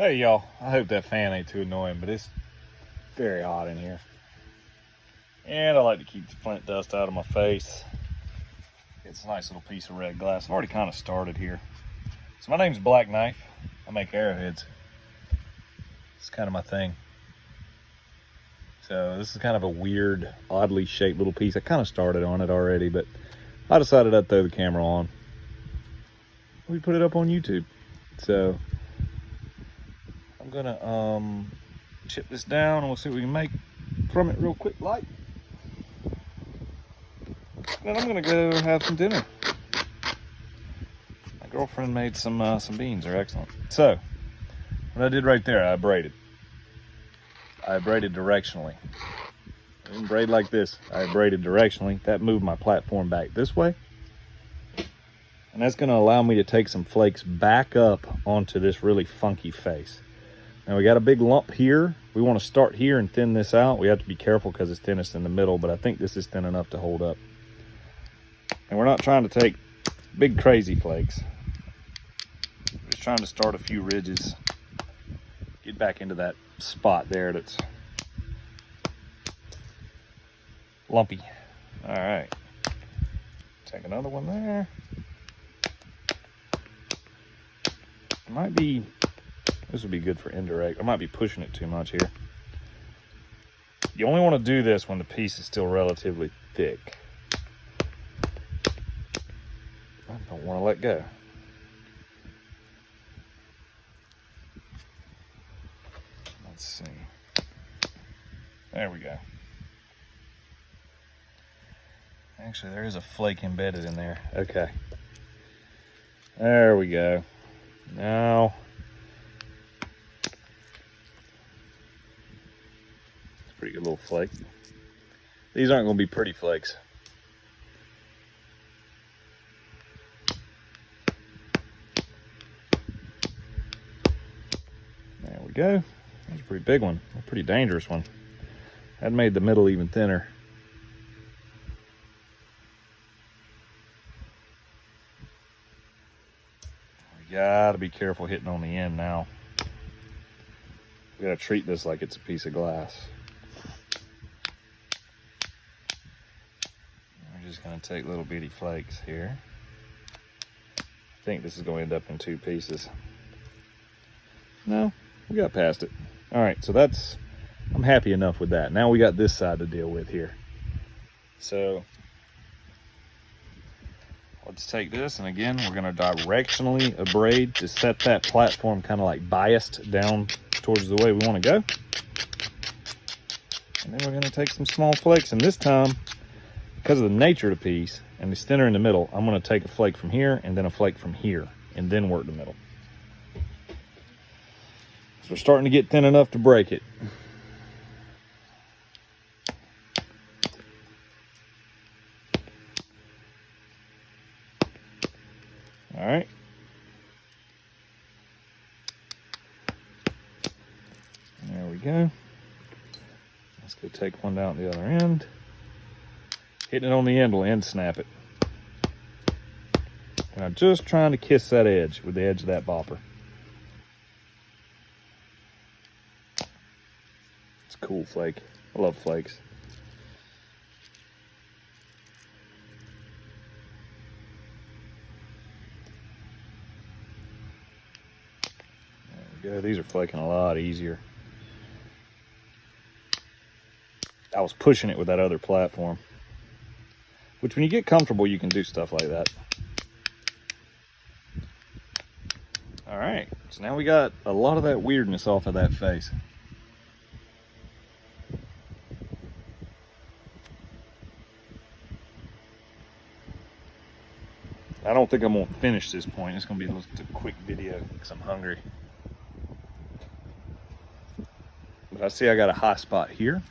Hey y'all, I hope that fan ain't too annoying, but it's very hot in here. And I like to keep the flint dust out of my face. It's a nice little piece of red glass. I've already kind of started here. So my name's Blackknife. I make arrowheads. It's kind of my thing. So this is kind of a weird, oddly shaped little piece. I kind of started on it already, but I decided I'd throw the camera on. We put it up on YouTube. So I'm gonna chip this down and we'll see what we can make from it real quick like. Then I'm gonna go have some dinner. My girlfriend made some beans, they're excellent. So what I did right there, I braided directionally. I didn't braid like this, I braided directionally. That moved my platform back this way. And that's gonna allow me to take some flakes back up onto this really funky face. Now we got a big lump here. We want to start here and thin this out. We have to be careful because it's thinnest in the middle, but I think this is thin enough to hold up. And we're not trying to take big crazy flakes. We're just trying to start a few ridges. Get back into that spot there that's lumpy. All right. Take another one there. It might be, this would be good for indirect. I might be pushing it too much here. You only want to do this when the piece is still relatively thick. I don't want to let go. Let's see. There we go. Actually, there is a flake embedded in there. Okay. There we go. Now, it's a pretty good little flake. These aren't going to be pretty flakes. There we go. That's a pretty big one, a pretty dangerous one. That made the middle even thinner. We gotta be careful hitting on the end now. We gotta treat this like it's a piece of glass. We're just gonna take little bitty flakes here. I think this is going to end up in two pieces. No, we got past it. All right, so that's, I'm happy enough with that. Now we got this side to deal with here. So let's take this, and again, we're gonna directionally abrade to set that platform kind of like biased down towards the way we wanna go. And then we're gonna take some small flakes, and this time, because of the nature of the piece and it's thinner in the middle, I'm gonna take a flake from here and then a flake from here and then work the middle. So we're starting to get thin enough to break it. All right. There we go. Let's go take one down the other end. Hitting it on the end will end snap it. And I'm just trying to kiss that edge with the edge of that bopper. It's a cool flake. I love flakes. There we go. These are flaking a lot easier. I was pushing it with that other platform. Which when you get comfortable, you can do stuff like that. All right, so now we got a lot of that weirdness off of that face. I don't think I'm gonna finish this point. It's gonna be just a quick video because I'm hungry. But I see I got a high spot here.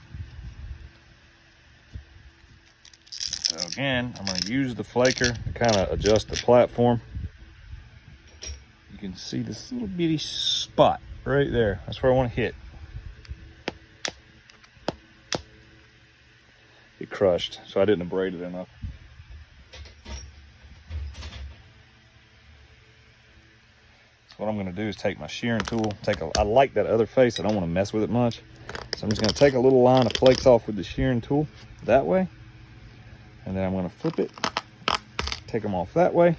So again, I'm gonna use the flaker to kind of adjust the platform. You can see this little bitty spot right there. That's where I want to hit. It crushed, so I didn't abrade it enough. So what I'm gonna do is take my shearing tool, I like that other face, I don't wanna mess with it much. So I'm just gonna take a little line of flakes off with the shearing tool that way. And then I'm gonna flip it, take them off that way,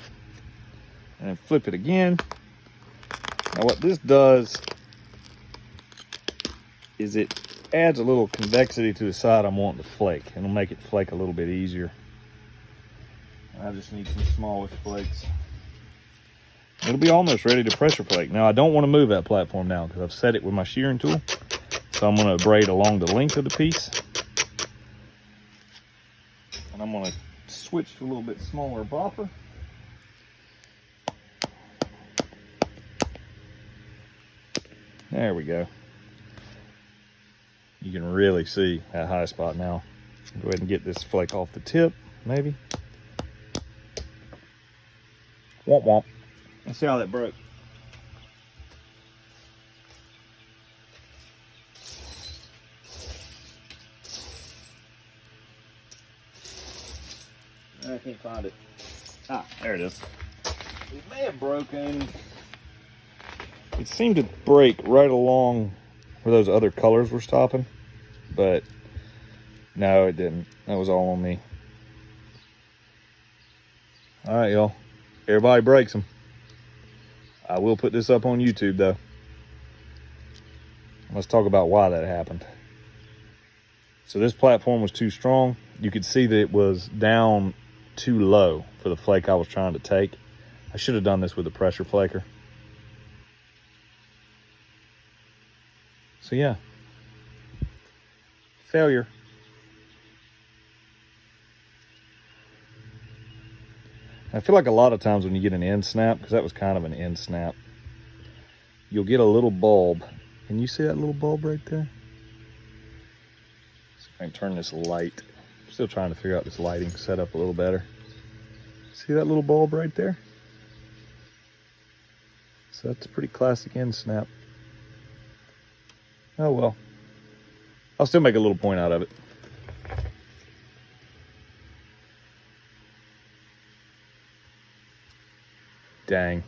and then flip it again. Now what this does is it adds a little convexity to the side I'm wanting to flake. It'll make it flake a little bit easier. I just need some smallish flakes. It'll be almost ready to pressure flake. Now I don't want to move that platform down because I've set it with my shearing tool. So I'm going to braid along the length of the piece. And I'm going to switch to a little bit smaller bopper. There we go. You can really see that high spot now. Go ahead and get this flake off the tip, maybe. Womp womp. Let's see how that broke. I can't find it. Ah, there it is. It may have broken. It seemed to break right along where those other colors were stopping, but no, it didn't. That was all on me. All right, y'all. Everybody breaks them. I will put this up on YouTube, though. Let's talk about why that happened. So this platform was too strong. You could see that it was down too low for the flake I was trying to take. I should have done this with a pressure flaker. So yeah, failure. I feel like a lot of times when you get an end snap, because that was kind of an end snap, you'll get a little bulb. Can you see that little bulb right there? See if I can turn this light. I'm still trying to figure out this lighting setup a little better. See that little bulb right there? So that's a pretty classic end snap. Oh well. I'll still make a little point out of it. Dang.